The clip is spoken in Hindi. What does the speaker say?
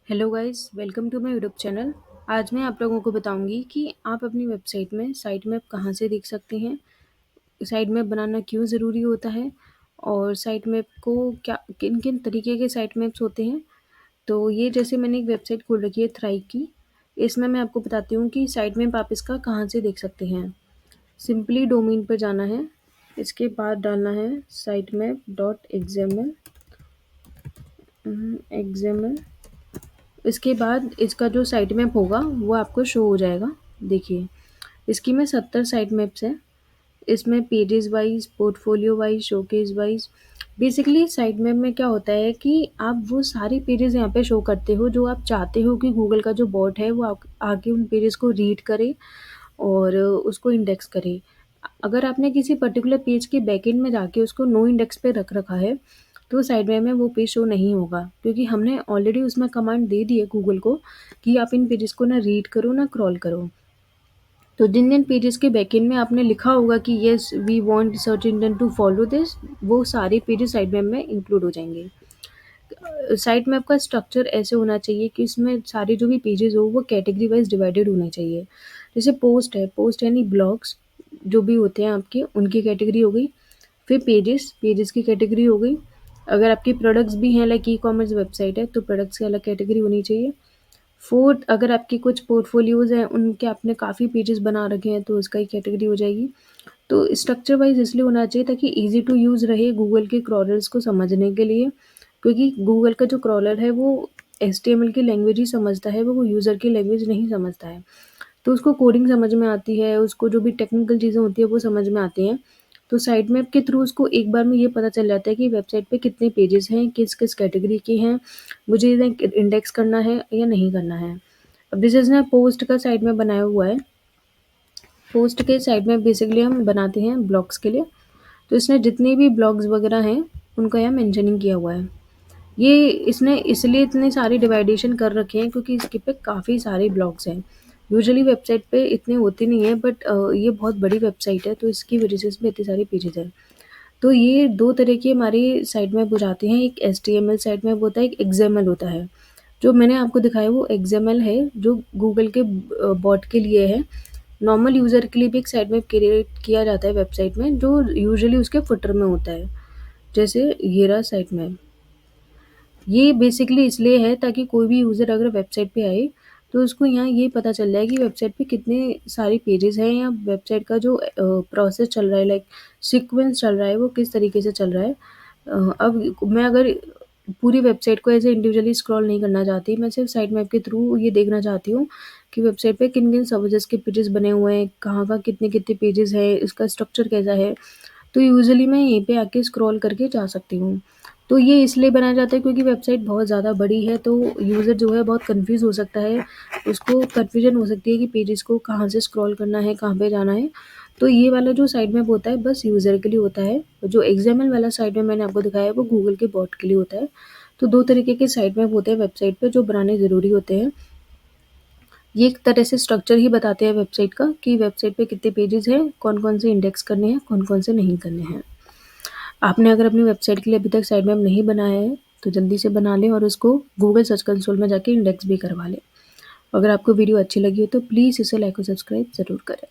Hello guys, welcome to my YouTube channel. आज मैं आप लोगों को बताऊंगी कि आप अपनी वेबसाइट में साइट मैप कहाँ से देख सकते हैं, साइट मैप बनाना क्यों ज़रूरी होता है और साइट मैप को क्या किन किन तरीके के साइट मैप्स होते हैं। तो ये जैसे मैंने एक वेबसाइट खोल रखी है थ्राइव की। इसमें मैं आपको बताती हूँ कि साइट मैप आप इसका कहाँ से देख सकते हैं। सिंपली डोमेन पर जाना है, इसके बाद डालना है साइट मैप डॉट एक्सएमएल। इसके बाद इसका जो साइट मैप होगा वो आपको शो हो जाएगा। देखिए, इसकी में 70 साइट मैप्स हैं। इसमें pages wise, portfolio wise, showcase wise. Basically site map में क्या होता है कि आप वो सारे पेजेस यहाँ पे शो करते हो जो आप चाहते हो कि गूगल का जो बॉट है वो आके उन पेजेस को रीड करे और उसको इंडेक्स करे। अगर आपने किसी पर्टिकुलर पेज के बैकएंड में जाके उसको नो इंडेक्स पे रख रखा है तो साइड में वो पेज शो नहीं होगा, क्योंकि हमने ऑलरेडी उसमें कमांड दे दी है गूगल को कि आप इन पेजेस को ना रीड करो ना क्रॉल करो। तो जिन जिन पेजेस के बैकएंड में आपने लिखा होगा कि yes we want search engine to follow this, वो सारे पेजेस साइड मैप में इंक्लूड हो जाएंगे। साइट मैप का स्ट्रक्चर ऐसे होना चाहिए कि इसमें सारे जो भी पेजेस हो वो कैटेगरी वाइज डिवाइडेड होने चाहिए। जैसे पोस्ट है, पोस्ट यानी ब्लॉग्स जो भी होते हैं आपके, उनकी कैटेगरी हो गई। फिर पेजेस, पेजेस की कैटेगरी हो गई। अगर आपके प्रोडक्ट्स भी हैं, लाइक ई कॉमर्स वेबसाइट है, तो प्रोडक्ट्स की अलग कैटेगरी होनी चाहिए। फोर्थ, अगर आपके कुछ पोर्टफोलियोज हैं, उनके आपने काफ़ी पेजेस बना रखे हैं, तो उसका ही कैटेगरी हो जाएगी। तो स्ट्रक्चर वाइज इसलिए होना चाहिए ताकि ईजी टू यूज़ रहे गूगल के क्रॉलर्स को समझने के लिए, क्योंकि गूगल का जो क्रॉलर है वो HTML की लैंग्वेज ही समझता है, वो यूज़र की लैंग्वेज नहीं समझता है। तो उसको कोडिंग समझ में आती है, उसको जो भी टेक्निकल चीज़ें होती है वो समझ में आती हैं। तो साइट मैप के थ्रू उसको एक बार में ये पता चल जाता है कि वेबसाइट पे कितने पेजेस हैं, किस किस कैटेगरी के हैं, मुझे इन्हें इंडेक्स करना है या नहीं करना है। अब जैसे इसने पोस्ट का साइट मैप बनाया हुआ है, पोस्ट के साइड में बेसिकली हम बनाते हैं ब्लॉग्स के लिए। तो इसने जितने भी ब्लॉग्स वगैरह हैं उनका यहाँ मेंशनिंग किया हुआ है। ये इसने इसलिए इतने सारे डिवाइडेशन कर रखे हैं क्योंकि इसके पे काफ़ी सारे ब्लॉग्स हैं। यूजुअली वेबसाइट पे इतने होते नहीं हैं, बट ये बहुत बड़ी वेबसाइट है तो इसकी वजह से इसमें इतने सारे पेजेस हैं। तो ये दो तरह की हमारी साइट मैप हो जाते हैं, एक HTML साइट मैप होता है, एक XML होता है। जो मैंने आपको दिखाया वो XML है, जो गूगल के बॉट के लिए है। नॉर्मल यूज़र के लिए भी एक साइट मैप क्रिएट किया जाता है वेबसाइट में, जो यूजुअली उसके फुटर में होता है। जैसे ये रहा साइट मैप। ये बेसिकली इसलिए है ताकि कोई भी यूज़र अगर वेबसाइट पे आए तो उसको यहाँ ये पता चल जाए कि वेबसाइट पे कितने सारे पेजेस हैं, या वेबसाइट का जो प्रोसेस चल रहा है, लाइक सीक्वेंस चल रहा है, वो किस तरीके से चल रहा है। अब मैं अगर पूरी वेबसाइट को ऐसे इंडिविजुअली स्क्रॉल नहीं करना चाहती, मैं सिर्फ साइट मैप के थ्रू ये देखना चाहती हूँ कि वेबसाइट पे किन किन सब्जेक्ट्स के पेजेस बने हुए हैं, कहाँ कहाँ कितने कितने पेजेस हैं, इसका स्ट्रक्चर कैसा है। तो यूजुअली मैं यहीं पे आके स्क्रॉल करके जा सकती हूँ। तो ये इसलिए बनाया जाता है क्योंकि वेबसाइट बहुत ज़्यादा बड़ी है, तो यूज़र जो है बहुत कन्फ्यूज़ हो सकता है। उसको कन्फ्यूजन हो सकती है कि पेजेस को कहाँ से स्क्रॉल करना है, कहाँ पे जाना है। तो ये वाला जो साइट मैप होता है बस यूज़र के लिए होता है। जो XML वाला साइट मैप मैंने आपको दिखाया है वो गूगल के बॉट के लिए होता है। तो 2 तरीके के साइट मैप होते हैं वेबसाइट पे जो बनाने ज़रूरी होते हैं। ये एक तरह से स्ट्रक्चर ही बताते हैं वेबसाइट का कि वेबसाइट पे कितने पेजेस हैं, कौन-कौन से इंडेक्स करने हैं, कौन-कौन से नहीं करने हैं। आपने अगर अपनी वेबसाइट के लिए अभी तक साइट मैप नहीं बनाया है तो जल्दी से बना लें और उसको गूगल सर्च कंसोल में जाके इंडेक्स भी करवा लें। अगर आपको वीडियो अच्छी लगी हो तो प्लीज़ इसे लाइक और सब्सक्राइब ज़रूर करें।